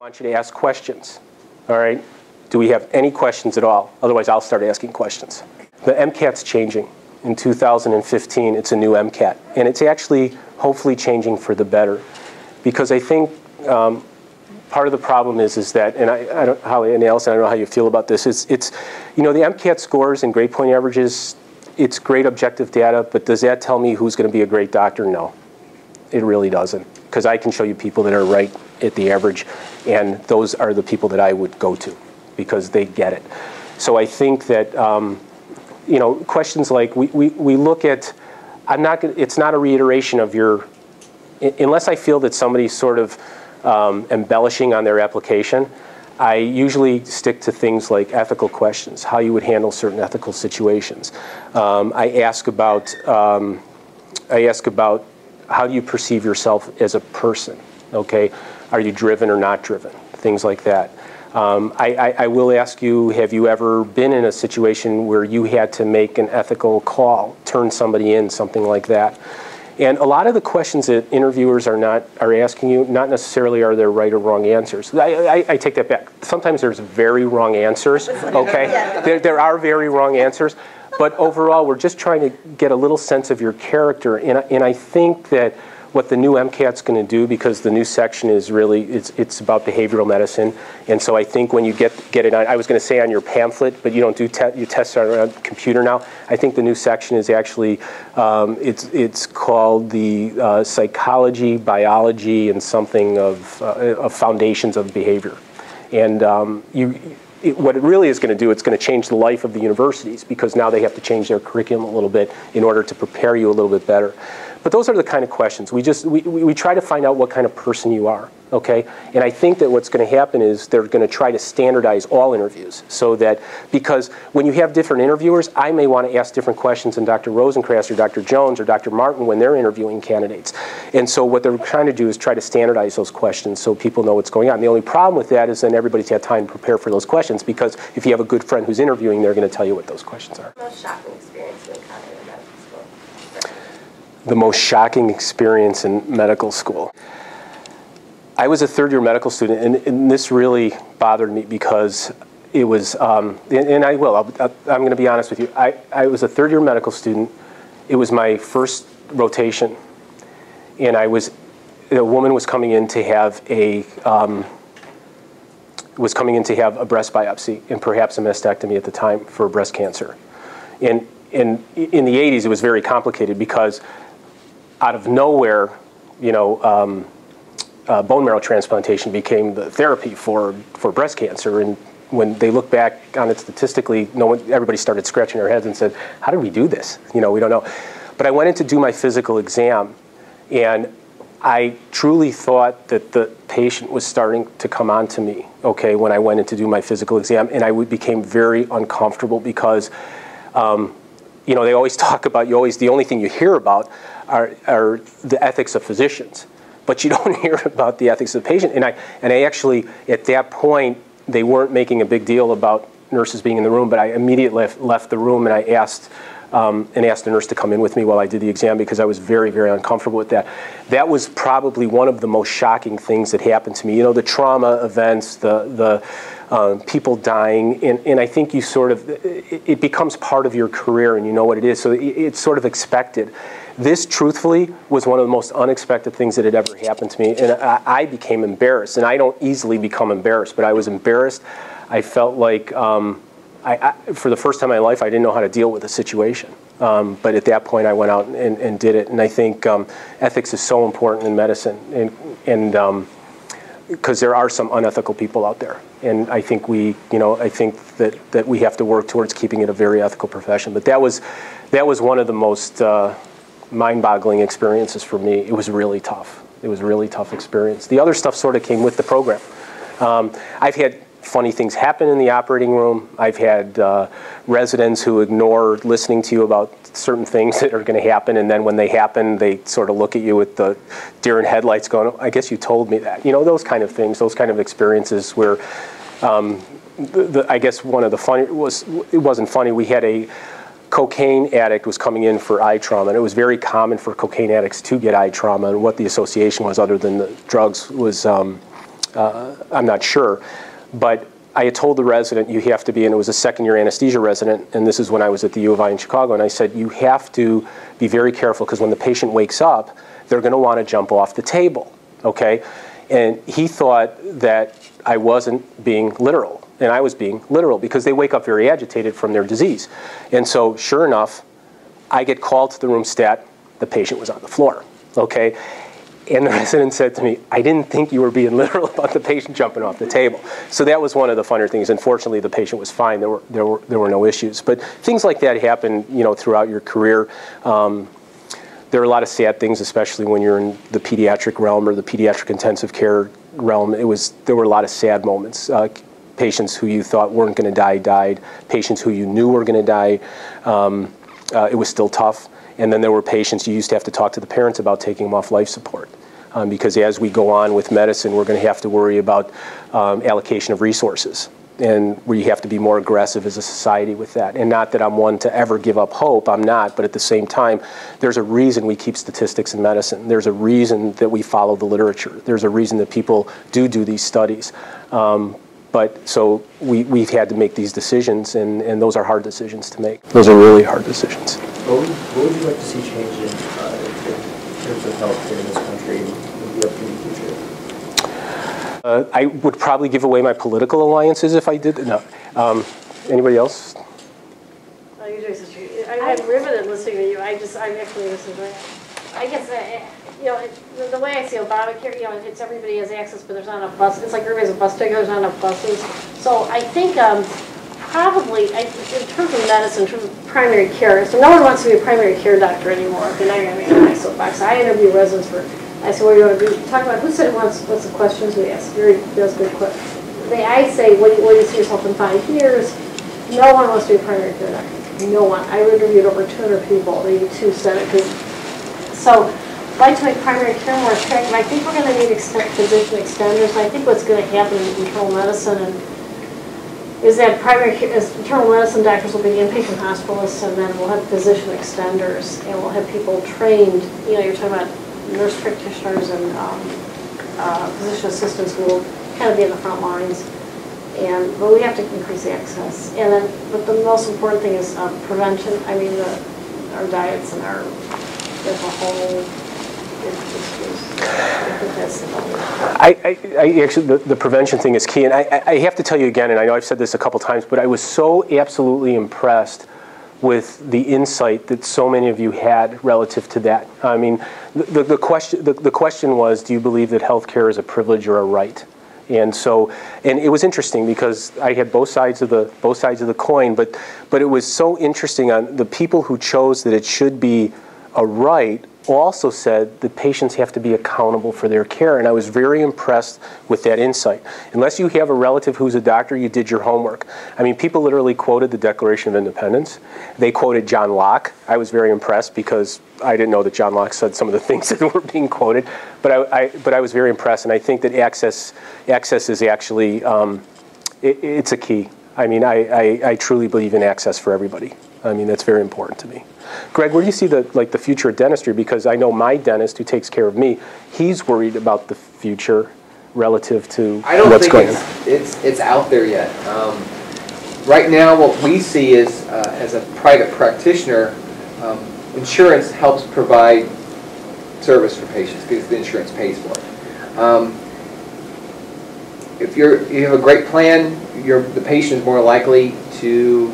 I want you to ask questions, all right? Do we have any questions at all? Otherwise, I'll start asking questions. The MCAT's changing. In 2015, it's a new MCAT. And it's actually, hopefully, changing for the better. Because I think part of the problem is that, and I don't, and Allison, I don't know how you feel about this, it's you know, the MCAT scores and grade point averages, it's great objective data, but does that tell me who's going to be a great doctor? No, it really doesn't. Because I can show you people that are right at the average, and those are the people that I would go to because they get it. So I think that you know, questions like we look at, it's not a reiteration of your, unless I feel that somebody's sort of embellishing on their application, I usually stick to things like ethical questions, how you would handle certain ethical situations. I ask about how do you perceive yourself as a person, okay? Are you driven or not driven? Things like that. I will ask you, have you ever been in a situation where you had to make an ethical call, turn somebody in, something like that? And a lot of the questions that interviewers are asking you, not necessarily are there right or wrong answers. I take that back. Sometimes there's very wrong answers, okay? There are very wrong answers. But overall, we're just trying to get a little sense of your character. And I think that what the new MCAT's going to do, because the new section is really, it's about behavioral medicine. And so I think when you get it on, I was going to say on your pamphlet, but you don't do you test on a computer now. I think the new section is actually, it's called the psychology, biology, and something of foundations of behavior. And what it really is going to do, it's going to change the life of the universities, because now they have to change their curriculum a little bit in order to prepare you a little bit better. But those are the kind of questions. We try to find out what kind of person you are, okay? And I think that what's going to happen is they're going to try to standardize all interviews, so that, because when you have different interviewers, I may want to ask different questions than Dr. Rosencrantz or Dr. Jones or Dr. Martin when they're interviewing candidates. And so what they're trying to do is try to standardize those questions so people know what's going on. The only problem with that is then everybody's had time to prepare for those questions, because if you have a good friend who's interviewing, they're going to tell you what those questions are. Most shocking experience you encountered in medical school? The most shocking experience in medical school. I was a third-year medical student, and this really bothered me because it was, I'm going to be honest with you. I was a third-year medical student. It was my first rotation, and a woman was coming in to have a breast biopsy and perhaps a mastectomy at the time for breast cancer. And in the 80s, it was very complicated because out of nowhere, you know, bone marrow transplantation became the therapy for breast cancer. And when they look back on it statistically, everybody started scratching their heads and said, how did we do this? You know, we don't know. But I went in to do my physical exam, and I truly thought that the patient was starting to come on to me, okay, when I went in to do my physical exam. And I became very uncomfortable because, you know, they always talk about, the only thing you hear about are the ethics of physicians, but you don't hear about the ethics of the patient. And I actually, at that point, they weren't making a big deal about nurses being in the room, but I immediately left the room, and I asked the nurse to come in with me while I did the exam, because I was very, very uncomfortable with that. That was probably one of the most shocking things that happened to me. You know, the trauma events, the people dying, and I think you sort of, it becomes part of your career, and you know what it is, so it's sort of expected. This, truthfully, was one of the most unexpected things that had ever happened to me, and I became embarrassed. And I don't easily become embarrassed, but I was embarrassed. I felt like, for the first time in my life, I didn't know how to deal with the situation. But at that point, I went out and did it. And I think ethics is so important in medicine, and because there are some unethical people out there. And I think I think that we have to work towards keeping it a very ethical profession. But that was one of the most mind-boggling experiences for me. It was really tough. It was a really tough experience. The other stuff sort of came with the program. I've had funny things happen in the operating room. I've had residents who ignore listening to you about certain things that are going to happen, and then when they happen, they sort of look at you with the deer in headlights going, oh, I guess you told me that. You know, those kind of things, those kind of experiences where I guess one of the funny it wasn't funny. We had a cocaine addict was coming in for eye trauma, and it was very common for cocaine addicts to get eye trauma, and what the association was, other than the drugs, was I'm not sure. But I had told the resident, you have to be, and it was a second-year anesthesia resident, and this is when I was at the U of I in Chicago, and I said, you have to be very careful, because when the patient wakes up, they're going to want to jump off the table, okay? And he thought that I wasn't being literal, and I was being literal, because they wake up very agitated from their disease. And so, sure enough, I get called to the room stat, the patient was on the floor, okay? And the resident said to me, I didn't think you were being literal about the patient jumping off the table. So that was one of the funner things. Unfortunately, the patient was fine. There were no issues. But things like that happen, you know, throughout your career. There are a lot of sad things, especially when you're in the pediatric realm or the pediatric intensive care realm. There were a lot of sad moments. Patients who you thought weren't going to die died. Patients who you knew were going to die. It was still tough. And then there were patients you used to have to talk to the parents about taking them off life support. Because as we go on with medicine, we're going to have to worry about allocation of resources. And we have to be more aggressive as a society with that. And not that I'm one to ever give up hope, I'm not, but at the same time, there's a reason we keep statistics in medicine. There's a reason that we follow the literature. There's a reason that people do these studies. But so we've had to make these decisions, and those are hard decisions to make. Those are really hard decisions. What would you like to see change in terms of healthcare in this country in the upcoming future? I would probably give away my political alliances if I did. No. Anybody else? Oh, you're doing such a... I'm riveted listening to you. I'm actually listening to it. I guess, you know, the way I see Obamacare, you know, it's everybody has access, but there's not enough buses. It's like everybody has a bus ticket, there's not enough buses. So I think probably, in terms of medicine, in terms of primary care, so no one wants to be a primary care doctor anymore. They're not going to be in my soapbox. I interview residents for, I say, what do you want to do? Talk about, what's the questions we ask? Those good questions. I say, what do you see yourself in 5 years? No one wants to be a primary care doctor. No one. I interviewed over 200 people. Maybe 2 said it. So I'd like to make primary care more attractive. I think we're going to need physician extenders. And I think what's going to happen in internal medicine is that internal medicine doctors will be inpatient hospitalists, and then we'll have physician extenders, and we'll have people trained. You know, you're talking about nurse practitioners and physician assistants who will kind of be in the front lines. But we have to increase access. But the most important thing is prevention. I mean, our diets and our as a whole. I think that's the goal. I actually, the prevention thing is key, and I have to tell you again, and I know I've said this a couple times, but I was so absolutely impressed with the insight that so many of you had relative to that. I mean, the question was, do you believe that healthcare is a privilege or a right? And it was interesting because I had both sides of the coin, but it was so interesting on the people who chose that it should be a right also said that patients have to be accountable for their care, and I was very impressed with that insight. Unless you have a relative who's a doctor, you did your homework. I mean, people literally quoted the Declaration of Independence. They quoted John Locke. I was very impressed because I didn't know that John Locke said some of the things that were being quoted, but I was very impressed, and I think that access is actually, it's a key. I mean, I truly believe in access for everybody. I mean, that's very important to me. Greg, where do you see the future of dentistry? Because I know my dentist who takes care of me, he's worried about the future relative to what's going on. It's out there yet. Right now, what we see is, as a private practitioner, insurance helps provide service for patients because the insurance pays for it. If you have a great plan, the patient is more likely to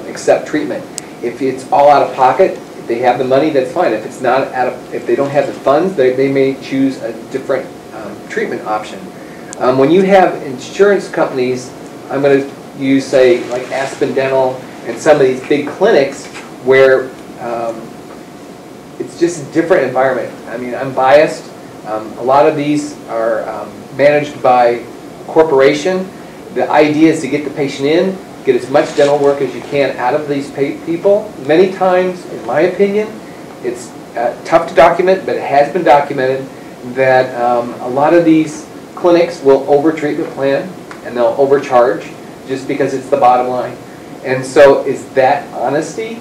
accept treatment. If it's all out of pocket, if they have the money, that's fine. If it's not if they don't have the funds, they may choose a different treatment option. When you have insurance companies, I'm going to use, say, like Aspen Dental and some of these big clinics where it's just a different environment. I mean, I'm biased. A lot of these are managed by a corporation. The idea is to get the patient in, get as much dental work as you can out of these people. Many times, in my opinion, it's tough to document, but it has been documented that a lot of these clinics will over-treat the plan and they'll overcharge just because it's the bottom line. And so is that honesty?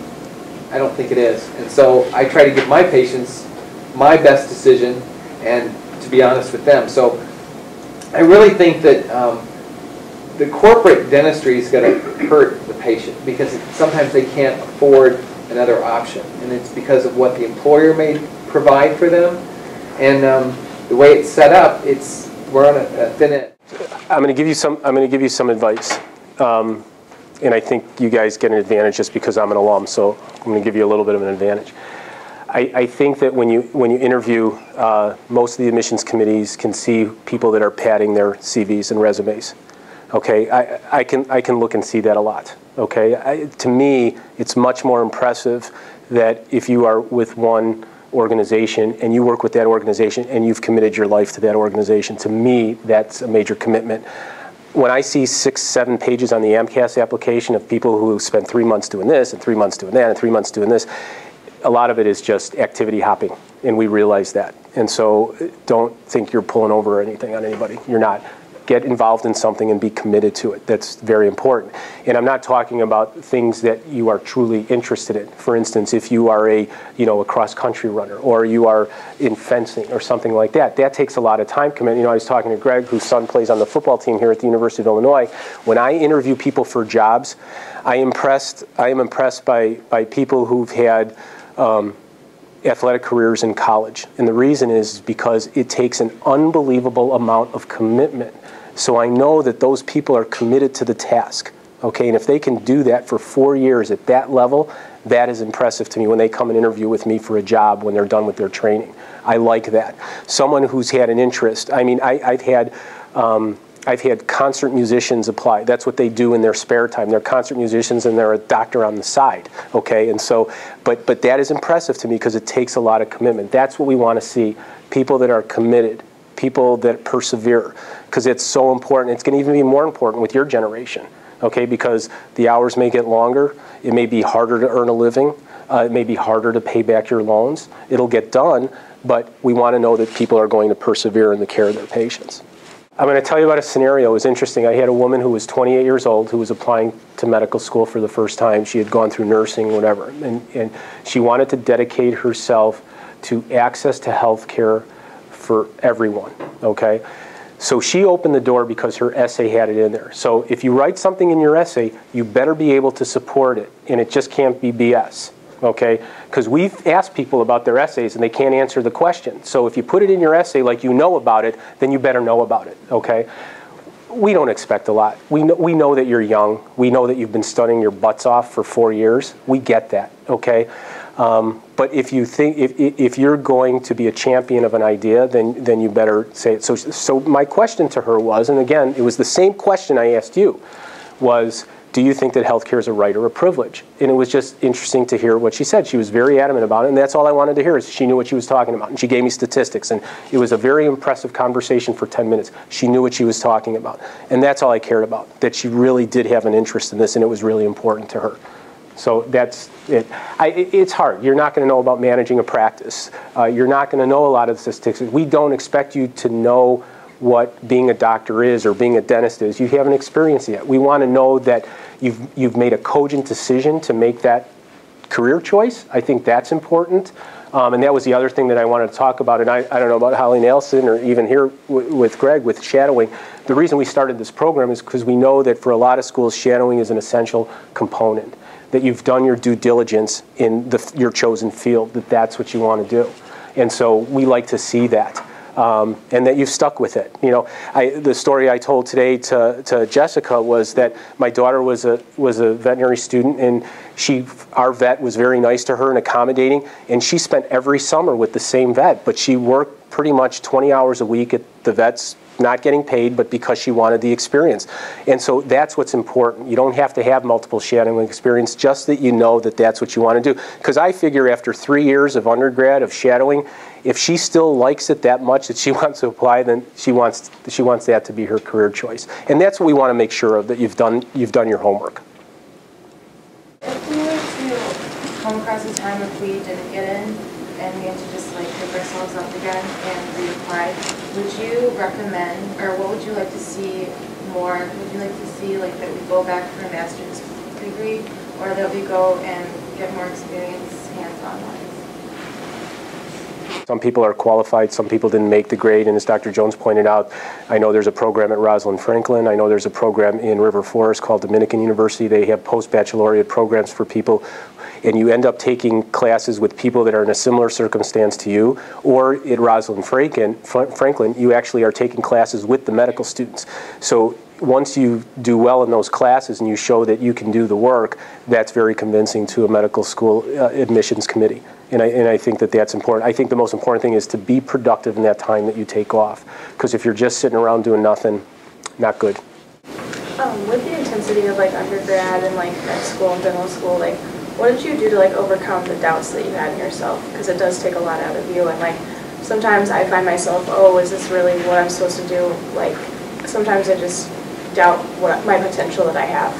I don't think it is. And so I try to give my patients my best decision and to be honest with them. So I really think that the corporate dentistry is going to hurt the patient because sometimes they can't afford another option, and it's because of what the employer may provide for them, and the way it's set up, we're on a thin edge. I'm going to give you some advice, and I think you guys get an advantage just because I'm an alum. So I'm going to give you a little bit of an advantage. I think that when you interview, most of the admissions committees can see people that are padding their CVs and resumes. Okay, I can look and see that a lot. Okay, to me, it's much more impressive that if you are with one organization and you work with that organization and you've committed your life to that organization. To me, that's a major commitment. When I see 6, 7 pages on the MCAS application of people who spend 3 months doing this and 3 months doing that and 3 months doing this, a lot of it is just activity hopping, and we realize that. And so don't think you're pulling over or anything on anybody. You're not. Get involved in something and be committed to it. That's very important. And I'm not talking about things that you are truly interested in. For instance, if you are a cross-country runner, or you are in fencing or something like that, that takes a lot of time commitment. I was talking to Greg, whose son plays on the football team here at the University of Illinois. When I interview people for jobs, I am impressed by people who've had athletic careers in college. And the reason is because it takes an unbelievable amount of commitment. So I know that those people are committed to the task. Okay, and if they can do that for 4 years at that level, that is impressive to me when they come and interview with me for a job when they're done with their training. I like that. Someone who's had an interest. I mean, I've had concert musicians apply. That's what they do in their spare time. They're concert musicians and they're a doctor on the side. Okay, and so, but that is impressive to me because it takes a lot of commitment. That's what we want to see. People that are committed, people that persevere, because it's so important. It's going to even be more important with your generation. Okay, because the hours may get longer. It may be harder to earn a living. It may be harder to pay back your loans. It'll get done, but we want to know that people are going to persevere in the care of their patients. I'm going to tell you about a scenario. It was interesting. I had a woman who was 28 years old who was applying to medical school for the first time. She had gone through nursing, whatever, and she wanted to dedicate herself to access to health care for everyone, okay? So she opened the door because her essay had it in there. So if you write something in your essay, you better be able to support it, and it just can't be BS, okay? Because we've asked people about their essays, and they can't answer the question. So if you put it in your essay like you know about it, then you better know about it, okay? We don't expect a lot. We know that you're young. We know that you've been studying your butts off for 4 years. We get that, okay? But if you think if you're going to be a champion of an idea, then you better say it. So my question to her was, and again, it was the same question I asked you, was, do you think that healthcare is a right or a privilege? And it was just interesting to hear what she said. She was very adamant about it, and that's all I wanted to hear is she knew what she was talking about. And she gave me statistics, and it was a very impressive conversation for 10 minutes. She knew what she was talking about, and that's all I cared about, that she really did have an interest in this, and it was really important to her. So that's it. It's hard. You're not going to know about managing a practice. You're not going to know a lot of the statistics. We don't expect you to know what being a doctor is or being a dentist is. You haven't experienced it yet. We want to know that you've made a cogent decision to make that career choice. I think that's important. And that was the other thing that I wanted to talk about. And I don't know about Holly Nelson or even here with Greg with shadowing. The reason we started this program is because we know that for a lot of schools, shadowing is an essential component, that you've done your due diligence in your chosen field, that's what you want to do. And so we like to see that. And that you've stuck with it. You know, the story I told today to Jessica was that my daughter was a veterinary student, and our vet was very nice to her and accommodating, and she spent every summer with the same vet, but she worked pretty much 20 hours a week at the vet's, not getting paid, but because she wanted the experience. And so that's what's important. You don't have to have multiple shadowing experience, just that you know that that's what you want to do. Because I figure after 3 years of undergrad of shadowing, if she still likes it that much that she wants to apply, then she wants that to be her career choice. And that's what we want to make sure of, that you've done your homework. If we were to come across a time if we didn't get in and we had to just like pick ourselves up again and reapply, would you recommend, or what would you like to see more? Would you like to see like that we go back for a master's degree, or that we go and get more experience hands-on wise? Some people are qualified, some people didn't make the grade, and as Dr. Jones pointed out, I know there's a program at Rosalind Franklin, I know there's a program in River Forest called Dominican University. They have post-baccalaureate programs for people, and you end up taking classes with people that are in a similar circumstance to you, or at Rosalind Franklin, you actually are taking classes with the medical students. So once you do well in those classes and you show that you can do the work, that's very convincing to a medical school admissions committee. And I think that that's important. I think the most important thing is to be productive in that time that you take off. Because if you're just sitting around doing nothing, not good. With the intensity of like undergrad and like med school and dental school, like what did you do to like overcome the doubts that you had in yourself? Because it does take a lot out of you, and like sometimes I find myself, oh, is this really what I'm supposed to do? Like sometimes I just doubt what my potential that I have.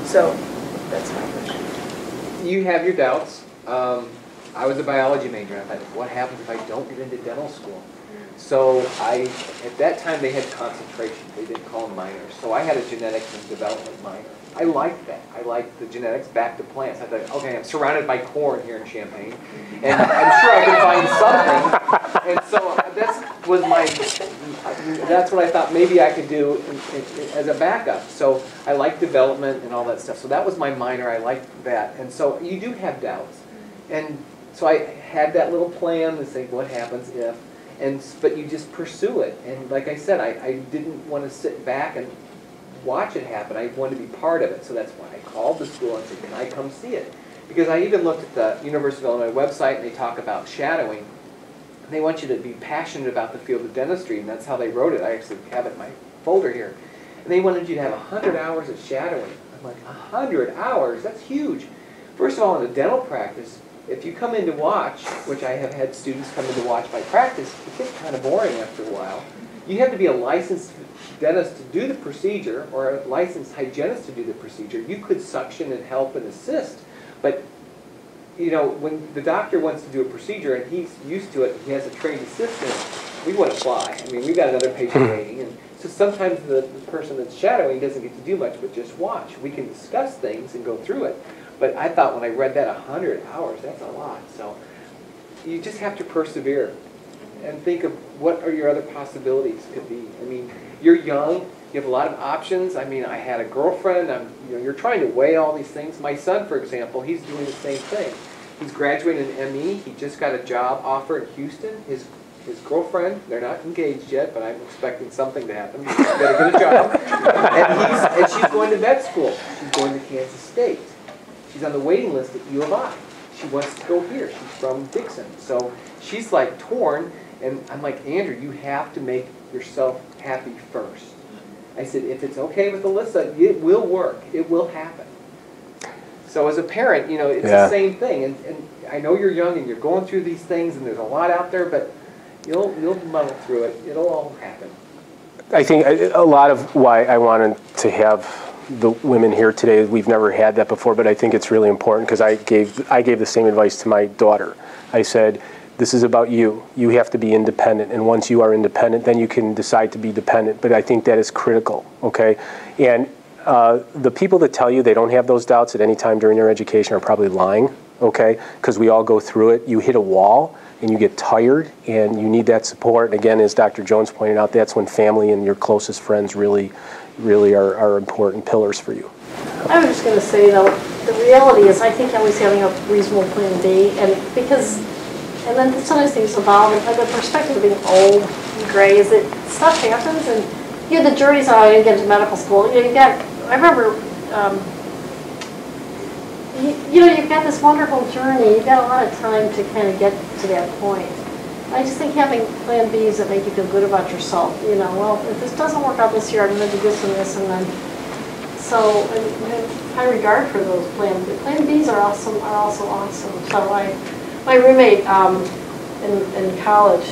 So that's my question. You have your doubts. I was a biology major, and I thought, what happens if I don't get into dental school? So at that time they had concentration. They didn't call them minors. So I had a genetics and development minor. I liked that. I liked the genetics back to plants. I thought, okay, I'm surrounded by corn here in Champaign, and I'm sure I can find something. And so that's what I thought maybe I could do as a backup. So I liked development and all that stuff. So that was my minor. I liked that. And so you do have doubts. And so I had that little plan to say, what happens if? But you just pursue it. And like I said, I didn't want to sit back and watch it happen. I wanted to be part of it. So that's why I called the school and said, can I come see it? Because I even looked at the University of Illinois website, and they talk about shadowing. And they want you to be passionate about the field of dentistry, and that's how they wrote it. I actually have it in my folder here. And they wanted you to have 100 hours of shadowing. I'm like, 100 hours? That's huge. First of all, in a dental practice, if you come in to watch, which I have had students come in to watch my practice, it gets kind of boring after a while. You have to be a licensed dentist to do the procedure, or a licensed hygienist to do the procedure. You could suction and help and assist, but you know, when the doctor wants to do a procedure and he's used to it, he has a trained assistant, we wouldn't fly. I mean, we've got another patient waiting, and so sometimes the person that's shadowing doesn't get to do much but just watch. We can discuss things and go through it. But I thought when I read that 100 hours, that's a lot. So you just have to persevere and think of what are your other possibilities could be. I mean, you're young, you have a lot of options. I mean, I had a girlfriend. You're trying to weigh all these things. My son, for example, he's doing the same thing. He's graduating in ME. He just got a job offer in Houston. His girlfriend, they're not engaged yet, but I'm expecting something to happen. He's got to get a job. And she's going to vet school. She's going to Kansas State. She's on the waiting list at U of I. She wants to go here. She's from Dixon. So she's like torn, and I'm like, Andrew, you have to make yourself happy first. I said, if it's okay with Alyssa, it will work. It will happen. So as a parent, you know, it's the same thing. And I know you're young and you're going through these things, and there's a lot out there, but you'll muddle through it. It'll all happen. I think a lot of why I wanted to have the women here today, we've never had that before, but I think it's really important because I gave the same advice to my daughter. I said, this is about you. You have to be independent, and once you are independent, then you can decide to be dependent. But I think that is critical, okay? And the people that tell you they don't have those doubts at any time during their education are probably lying, okay? Because we all go through it. You hit a wall, and you get tired, and you need that support. And again, as Dr. Jones pointed out, that's when family and your closest friends really are important pillars for you. I was just going to say, though, the reality is I think always having a reasonable plan B, and then sometimes things evolve, and the perspective of being old and gray is that stuff happens, and you know, the journey's on to get into medical school. You know, I remember, you know, you've got this wonderful journey. You've got a lot of time to kind of get to that point. I just think having plan Bs that make you feel good about yourself, you know, well, if this doesn't work out this year, I'm going to do this and this, and then, so I have high regard for those plans. But plan Bs are also awesome. So my roommate in college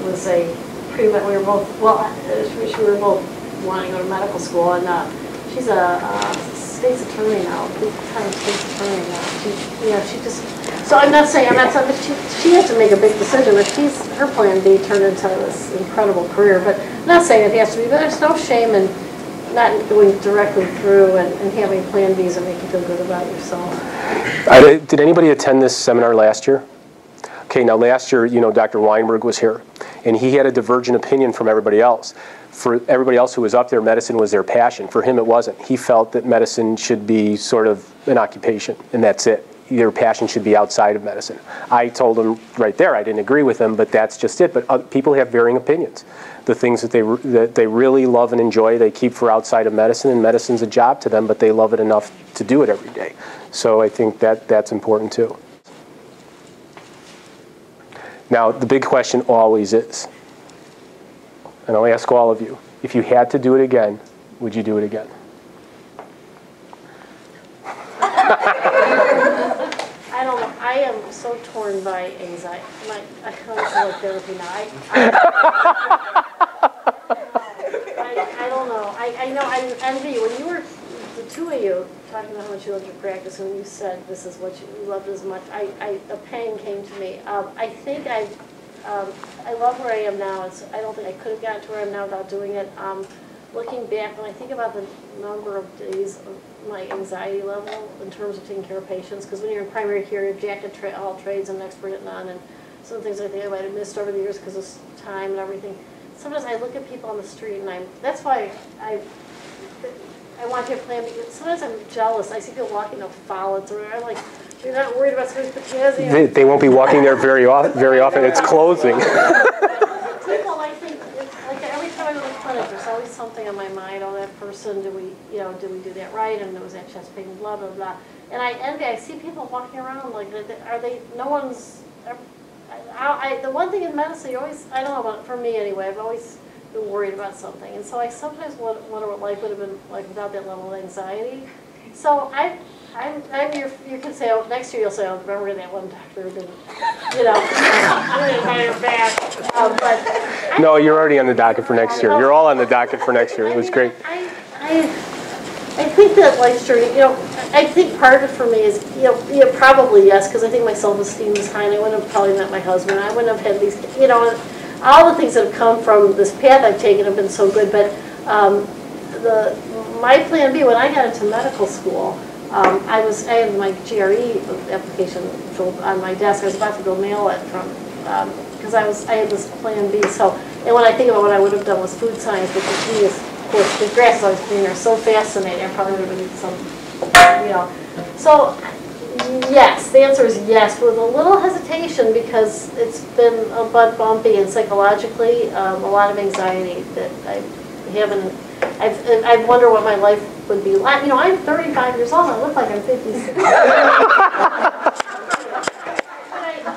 was a pre-med. We were both, we were both wanting to go to medical school, and she's a state's attorney now, big-time state's attorney now. She just. So I'm not saying she has to make a big decision, but her plan B turned into this incredible career. But I'm not saying it has to be, but there's no shame in not going directly through and having plan Bs that make you feel good about yourself. Did anybody attend this seminar last year? Okay, now last year, Dr. Weinberg was here, and he had a divergent opinion from everybody else. For everybody else who was up there, medicine was their passion. For him, it wasn't. He felt that medicine should be sort of an occupation, and that's it. Their passion should be outside of medicine. I told him right there, I didn't agree with him, but that's just it. But people have varying opinions. The things that they really love and enjoy, they keep for outside of medicine, and medicine's a job to them, but they love it enough to do it every day. So I think that's important too. Now, the big question always is, and I'll ask all of you, if you had to do it again, would you do it again? I don't know. I am so torn by anxiety. I don't like therapy now. I don't know. I know I envy you. When you were, the two of you, talking about how much you loved your practice, and you said this is what you loved as much, a pang came to me. I think I love where I am now. I don't think I could have gotten to where I am now without doing it. Looking back, when I think about the number of days of my anxiety level in terms of taking care of patients, because when you're in primary care, you're jack of all trades and an expert at none, and some things I think I might have missed over the years because of time and everything. Sometimes I look at people on the street, and that's why I want to have a plan, because sometimes I'm jealous. I see people walking up Follets, or I'm like, you're not worried about somebody's potassium. They won't be walking there very often. It's closing. People, I think, like every time I go to the clinic, there's always something on my mind. Oh, that person, did we do that right? And there was that chest pain, blah, blah, blah. And I see people walking around like, no one's, the one thing in medicine, you always, I don't know about, for me anyway, I've always been worried about something. And so I sometimes wonder what life would have been like without that level of anxiety. So you can say, oh, next year you'll say, oh, remember that one doctor who didn't, really bad. No, you're already on the docket for next year. You're all on the docket for next year. It was great. I think that life journey, I think part of it for me is, probably yes, because I think my self-esteem is high, and I wouldn't have probably met my husband. I wouldn't have had these, all the things that have come from this path I've taken have been so good. But my plan B, when I got into medical school, I had my GRE application on my desk. I was about to go mail it from, because I had this plan B. So, and when I think about what I would have done with food science, which to me is, of course, the grass is always greener, so fascinating. I probably would have been some, So, yes, the answer is yes, but with a little hesitation, because it's been a bit bumpy, and psychologically, a lot of anxiety that I haven't. I wonder what my life would be like. I'm 35 years old. I look like I'm 56.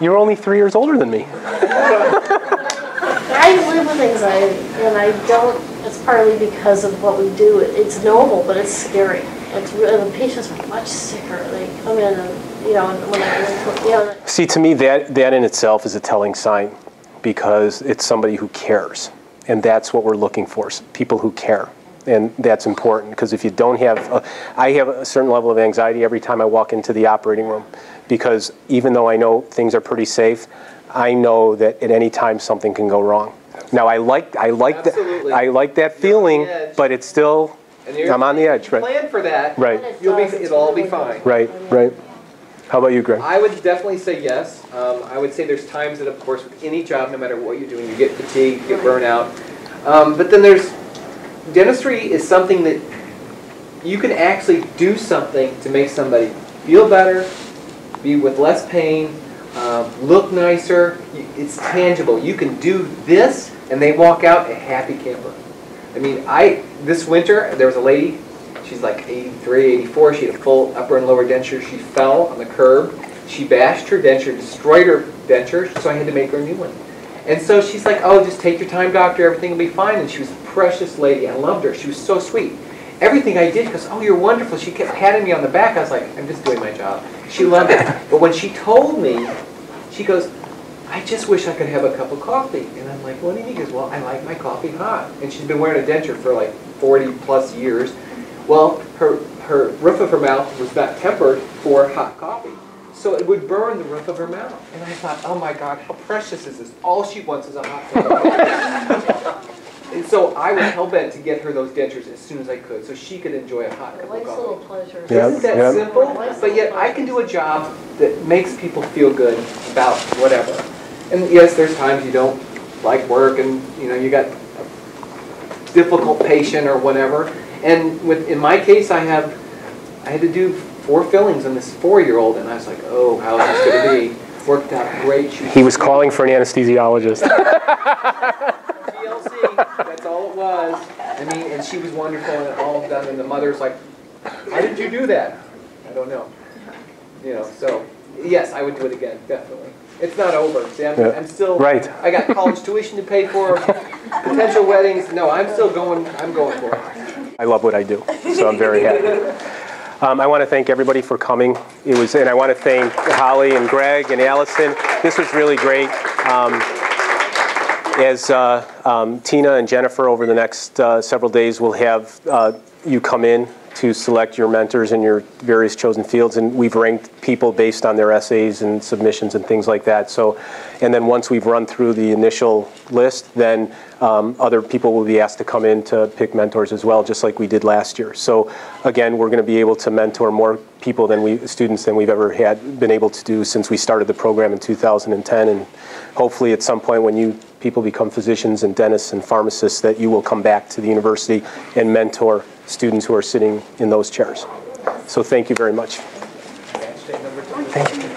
You're only 3 years older than me. I live with anxiety, and I don't. It's partly because of what we do. It's noble, but it's scary. The patients are much sicker. They come in, and when See, to me, that in itself is a telling sign, because it's somebody who cares. And that's what we're looking for, people who care. And that's important, because if you don't have, I have a certain level of anxiety every time I walk into the operating room, because even though I know things are pretty safe, I know that at any time something can go wrong. Now I like that feeling, but it's still, I'm on the edge, right? Plan for that. Right. It'll all be fine. Right. How about you, Greg? I would definitely say yes. I would say there's times that, of course, with any job, no matter what you're doing, you get fatigued, you get burnout. But then dentistry is something that you can actually do something to make somebody feel better, be with less pain, look nicer. It's tangible. You can do this, and they walk out a happy camper. I mean, this winter, there was a lady, she's like 83, 84, she had a full upper and lower denture. She fell on the curb. She bashed her denture, destroyed her denture, so I had to make her a new one. And so she's like, oh, just take your time, doctor, everything will be fine. And she was a precious lady. I loved her. She was so sweet. Everything I did, because, oh, you're wonderful. She kept patting me on the back. I was like, I'm just doing my job. She loved it. But when she told me, she goes, I just wish I could have a cup of coffee. And I'm like, what do you mean? She goes, well, I like my coffee hot. And she's been wearing a denture for like 40 plus years. Well, her roof of her mouth was not tempered for hot coffee. So it would burn the roof of her mouth. And I thought, oh my God, how precious is this? All she wants is a hot cup of coffee. And so I was hell-bent to get her those dentures as soon as I could, so she could enjoy a hot cup of Life's coffee. little pleasures. Yeah. Isn't that Yeah. simple? But yet I can do a job that makes people feel good about whatever. And yes, there's times you don't like work, and you got a difficult patient or whatever. And in my case, I had to do 4 fillings on this 4-year-old, and I was like, oh, how is this going to be? Worked out great. He was calling for an anesthesiologist. TLC, that's all it was. I mean, and she was wonderful and all done, and the mother's like, how did you do that? I don't know. So yes, I would do it again, definitely. It's not over. See, I'm still, right. I got college tuition to pay for, potential weddings. No, I'm going for it. I love what I do, so I'm very happy. I want to thank everybody for coming. And I want to thank Holly and Greg and Allison. This was really great. As Tina and Jennifer over the next several days will have you come in to select your mentors in your various chosen fields, and we've ranked people based on their essays and submissions and things like that. So, and then once we've run through the initial list, then other people will be asked to come in to pick mentors as well, just like we did last year. So again, we're going to be able to mentor more people students than we've ever been able to do since we started the program in 2010, and hopefully at some point when people become physicians and dentists and pharmacists, that you will come back to the university and mentor students who are sitting in those chairs. So thank you very much. Match day number 2. Thank you.